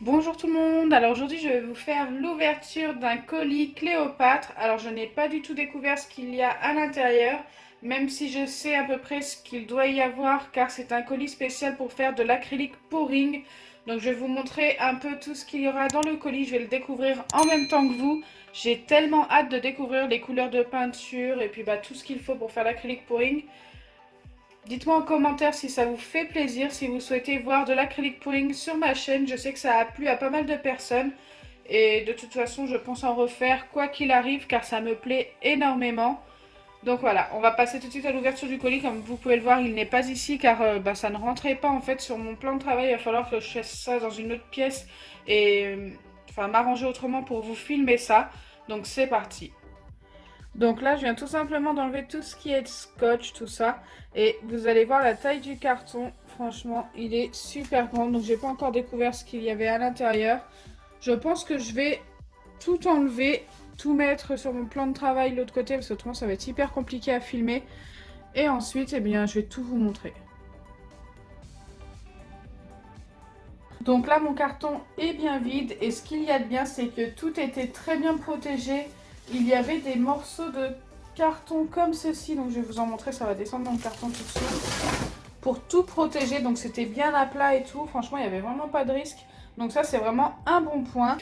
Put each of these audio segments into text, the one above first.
Bonjour tout le monde, alors aujourd'hui je vais vous faire l'ouverture d'un colis Cléopâtre. Alors je n'ai pas du tout découvert ce qu'il y a à l'intérieur, même si je sais à peu près ce qu'il doit y avoir car c'est un colis spécial pour faire de l'acrylique pouring. Donc je vais vous montrer un peu tout ce qu'il y aura dans le colis, je vais le découvrir en même temps que vous. J'ai tellement hâte de découvrir les couleurs de peinture et puis tout ce qu'il faut pour faire l'acrylique pouring. Dites-moi en commentaire si ça vous fait plaisir, si vous souhaitez voir de l'acrylique pouring sur ma chaîne. Je sais que ça a plu à pas mal de personnes. Et de toute façon, je pense en refaire quoi qu'il arrive car ça me plaît énormément. Donc voilà, on va passer tout de suite à l'ouverture du colis. Comme vous pouvez le voir, il n'est pas ici car ça ne rentrait pas en fait sur mon plan de travail. Il va falloir que je fasse ça dans une autre pièce et m'arranger autrement pour vous filmer ça. Donc c'est parti. Donc là, je viens tout simplement d'enlever tout ce qui est scotch, tout ça. Et vous allez voir la taille du carton. Franchement, il est super grand. Donc, j'ai pas encore découvert ce qu'il y avait à l'intérieur. Je pense que je vais tout enlever, tout mettre sur mon plan de travail de l'autre côté. Parce que autrement, ça va être hyper compliqué à filmer. Et ensuite, eh bien, je vais tout vous montrer. Donc là, mon carton est bien vide. Et ce qu'il y a de bien, c'est que tout était très bien protégé. Il y avait des morceaux de carton comme ceci, donc je vais vous en montrer, ça va descendre dans le carton tout de suite, pour tout protéger, donc c'était bien à plat et tout, franchement il n'y avait vraiment pas de risque, donc ça c'est vraiment un bon point.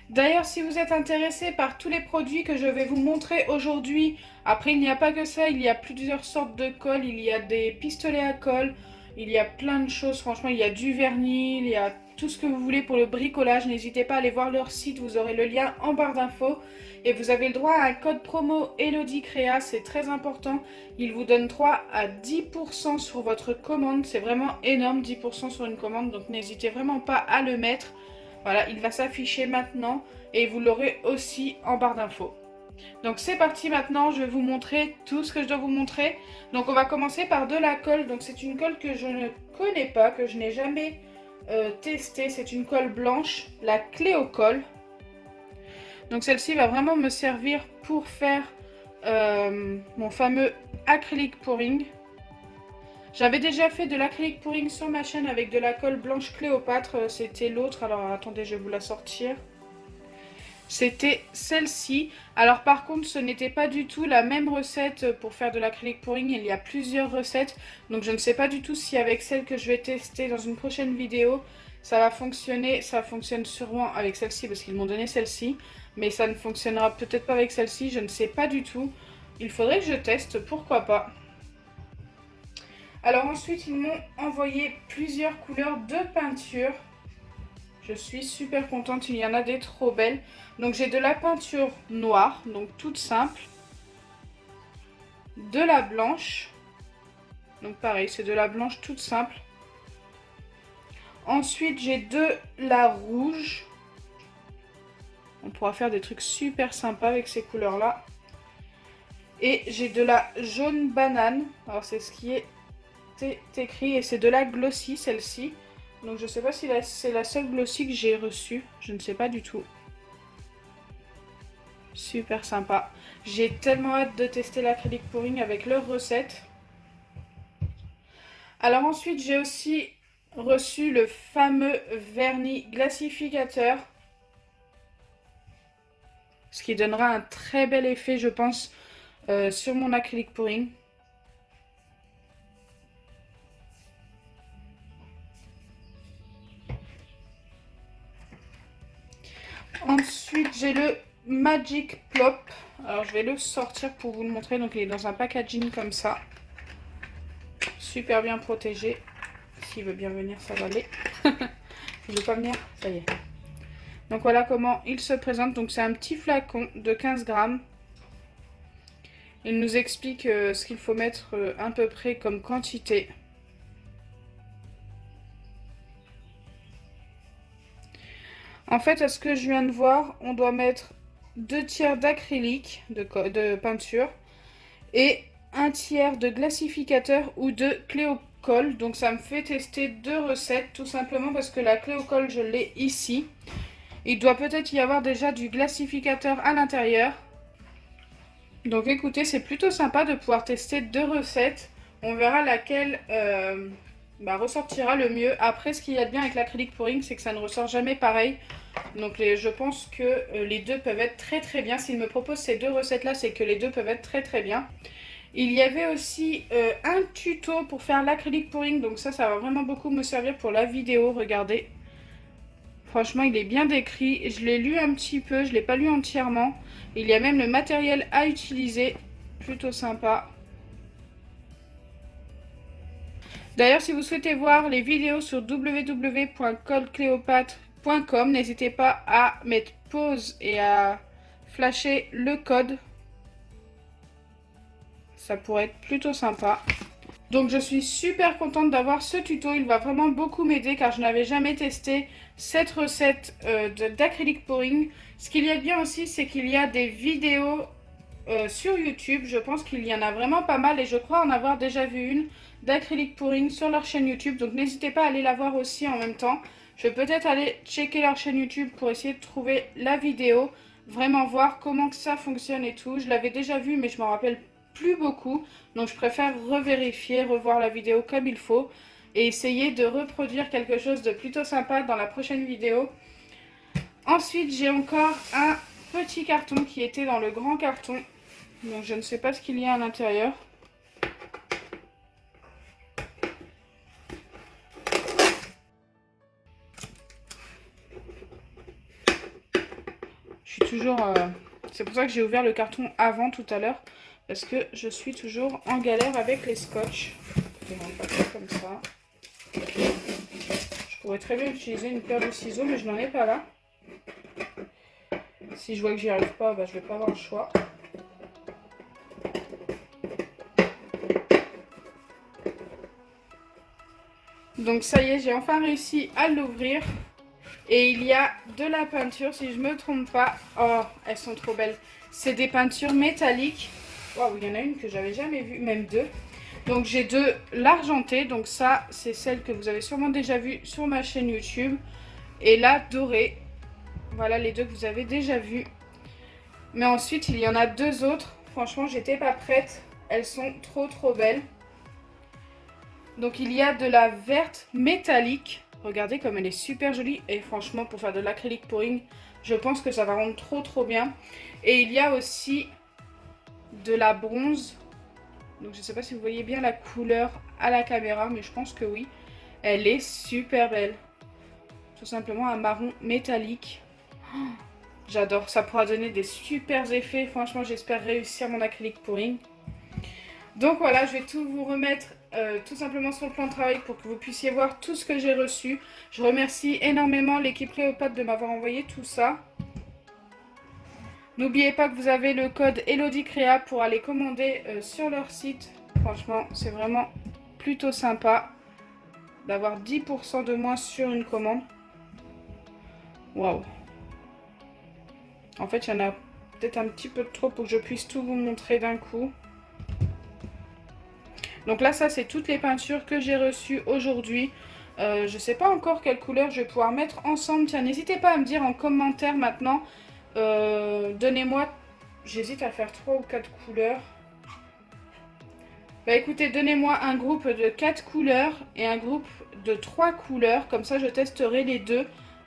D'ailleurs, si vous êtes intéressé par tous les produits que je vais vous montrer aujourd'hui, après il n'y a pas que ça, il y a plusieurs sortes de colle, il y a des pistolets à colle, il y a plein de choses, franchement il y a du vernis, il y a tout ce que vous voulez pour le bricolage, n'hésitez pas à aller voir leur site, vous aurez le lien en barre d'infos. Et vous avez le droit à un code promo Elodie Créa, c'est très important, il vous donne 3 à 10% sur votre commande, c'est vraiment énorme, 10% sur une commande, donc n'hésitez vraiment pas à le mettre. Voilà, il va s'afficher maintenant et vous l'aurez aussi en barre d'infos. Donc c'est parti maintenant, je vais vous montrer tout ce que je dois vous montrer. Donc on va commencer par de la colle. Donc c'est une colle que je ne connais pas, que je n'ai jamais testée. C'est une colle blanche, la Cléocolle. Donc celle-ci va vraiment me servir pour faire mon fameux acrylique pouring. J'avais déjà fait de l'acrylique pouring sur ma chaîne avec de la colle blanche Cléopâtre, c'était l'autre, alors attendez, je vais vous la sortir. C'était celle-ci. Alors par contre, ce n'était pas du tout la même recette pour faire de l'acrylique pouring, il y a plusieurs recettes. Donc je ne sais pas du tout si avec celle que je vais tester dans une prochaine vidéo, ça va fonctionner. Ça fonctionne sûrement avec celle-ci parce qu'ils m'ont donné celle-ci. Mais ça ne fonctionnera peut-être pas avec celle-ci, je ne sais pas du tout. Il faudrait que je teste, pourquoi pas. Alors ensuite, ils m'ont envoyé plusieurs couleurs de peinture. Je suis super contente, il y en a des trop belles. Donc j'ai de la peinture noire, donc toute simple. De la blanche. Donc pareil, c'est de la blanche toute simple. Ensuite, j'ai de la rouge. On pourra faire des trucs super sympas avec ces couleurs-là. Et j'ai de la jaune banane. Alors c'est ce qui est écrit et c'est de la glossy celle-ci. Donc je sais pas si c'est la seule glossy que j'ai reçue, je ne sais pas du tout. Super sympa. J'ai tellement hâte de tester l'acrylique pouring avec leur recette. Alors ensuite j'ai aussi reçu le fameux vernis glacificateur. Ce qui donnera un très bel effet je pense sur mon acrylique pouring. Ensuite, j'ai le Magic Plop. Alors, je vais le sortir pour vous le montrer. Donc, il est dans un packaging comme ça. Super bien protégé. S'il veut bien venir, ça va aller. Il veut pas venir, ça y est. Donc, voilà comment il se présente. Donc, c'est un petit flacon de 15 grammes. Il nous explique ce qu'il faut mettre à peu près comme quantité. En fait, à ce que je viens de voir, on doit mettre 2 tiers d'acrylique de peinture et 1 tiers de glacificateur ou de Cléocolle. Donc ça me fait tester 2 recettes tout simplement parce que la Cléocolle je l'ai ici. Il doit peut-être y avoir déjà du glacificateur à l'intérieur. Donc écoutez, c'est plutôt sympa de pouvoir tester 2 recettes. On verra laquelle bah, ressortira le mieux. Après, ce qu'il y a de bien avec l'acrylique pouring, c'est que ça ne ressort jamais pareil. Donc je pense que les deux peuvent être très très bien. S'il me propose ces deux recettes-là, c'est que les deux peuvent être très très bien. Il y avait aussi un tuto pour faire l'acrylique pouring. Donc ça va vraiment beaucoup me servir pour la vidéo. Regardez. Franchement, il est bien décrit. Je l'ai lu un petit peu, je ne l'ai pas lu entièrement. Il y a même le matériel à utiliser. Plutôt sympa. D'ailleurs, si vous souhaitez voir les vidéos sur www.codecléopâtre.com, n'hésitez pas à mettre pause et à flasher le code. Ça pourrait être plutôt sympa. Donc je suis super contente d'avoir ce tuto, il va vraiment beaucoup m'aider car je n'avais jamais testé cette recette d'acrylique pouring. Ce qu'il y a de bien aussi, c'est qu'il y a des vidéos sur YouTube. Je pense qu'il y en a vraiment pas mal et je crois en avoir déjà vu une d'acrylique pouring sur leur chaîne YouTube. Donc n'hésitez pas à aller la voir aussi en même temps. Je vais peut-être aller checker leur chaîne YouTube pour essayer de trouver la vidéo, vraiment voir comment que ça fonctionne et tout. Je l'avais déjà vu mais je m'en rappelle plus beaucoup, donc je préfère revérifier, revoir la vidéo comme il faut et essayer de reproduire quelque chose de plutôt sympa dans la prochaine vidéo. Ensuite, j'ai encore un petit carton qui était dans le grand carton, donc je ne sais pas ce qu'il y a à l'intérieur. Je suis toujours... C'est pour ça que j'ai ouvert le carton avant tout à l'heure, parce que je suis toujours en galère avec les scotch. Je vais pas faire comme ça. Je pourrais très bien utiliser une paire de ciseaux, mais je n'en ai pas là. Si je vois que j'y arrive pas, bah, je vais pas avoir le choix. Donc ça y est, j'ai enfin réussi à l'ouvrir. Et il y a de la peinture, si je me trompe pas. Oh, elles sont trop belles. C'est des peintures métalliques. Waouh, il y en a une que j'avais jamais vue, même deux. Donc j'ai de l'argenté, donc ça c'est celle que vous avez sûrement déjà vue sur ma chaîne YouTube. Et la dorée, voilà les deux que vous avez déjà vues. Mais ensuite il y en a deux autres, franchement j'étais pas prête, elles sont trop belles. Donc il y a de la verte métallique, regardez comme elle est super jolie. Et franchement pour faire de l'acrylique pouring, je pense que ça va rendre trop bien. Et il y a aussi de la bronze. Donc je ne sais pas si vous voyez bien la couleur à la caméra, mais je pense que oui. Elle est super belle. Tout simplement un marron métallique. Oh, j'adore, ça pourra donner des super effets. Franchement, j'espère réussir mon acrylique pouring. Donc voilà, je vais tout vous remettre tout simplement sur le plan de travail pour que vous puissiez voir tout ce que j'ai reçu. Je remercie énormément l'équipe Cléopâtre de m'avoir envoyé tout ça. N'oubliez pas que vous avez le code ElodieCréa pour aller commander sur leur site. Franchement, c'est vraiment plutôt sympa d'avoir 10% de moins sur une commande. Waouh! En fait, il y en a peut-être un petit peu trop pour que je puisse tout vous montrer d'un coup. Donc là, ça, c'est toutes les peintures que j'ai reçues aujourd'hui. Je ne sais pas encore quelle couleur je vais pouvoir mettre ensemble. Tiens, n'hésitez pas à me dire en commentaire maintenant. Donnez-moi... J'hésite à faire 3 ou 4 couleurs. Bah écoutez, donnez-moi un groupe de 4 couleurs et un groupe de 3 couleurs. Comme ça, je testerai les deux.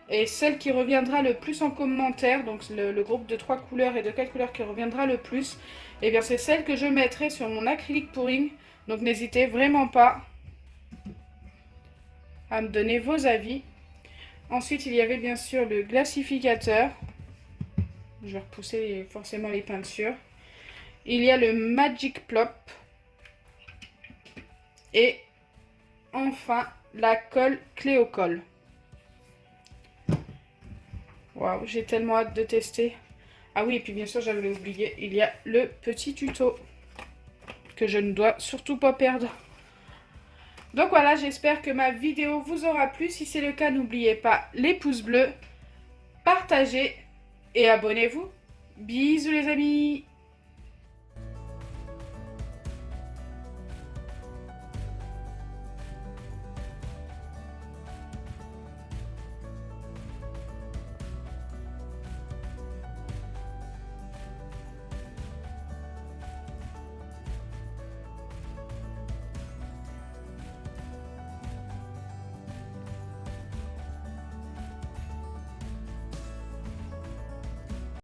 Et celle qui reviendra le plus en commentaire, donc le groupe de 3 couleurs et de 4 couleurs qui reviendra le plus, et bien c'est celle que je mettrai sur mon acrylique pouring. Donc n'hésitez vraiment pas à me donner vos avis. Ensuite, il y avait bien sûr le glacificateur. Je vais repousser forcément les peintures. Il y a le Magic Plop. Et enfin, la colle Cléocolle. Waouh, j'ai tellement hâte de tester. Ah oui, et puis bien sûr, j'avais oublié, il y a le petit tuto que je ne dois surtout pas perdre. Donc voilà, j'espère que ma vidéo vous aura plu. Si c'est le cas, n'oubliez pas les pouces bleus, partagez et abonnez-vous. Bisous les amis!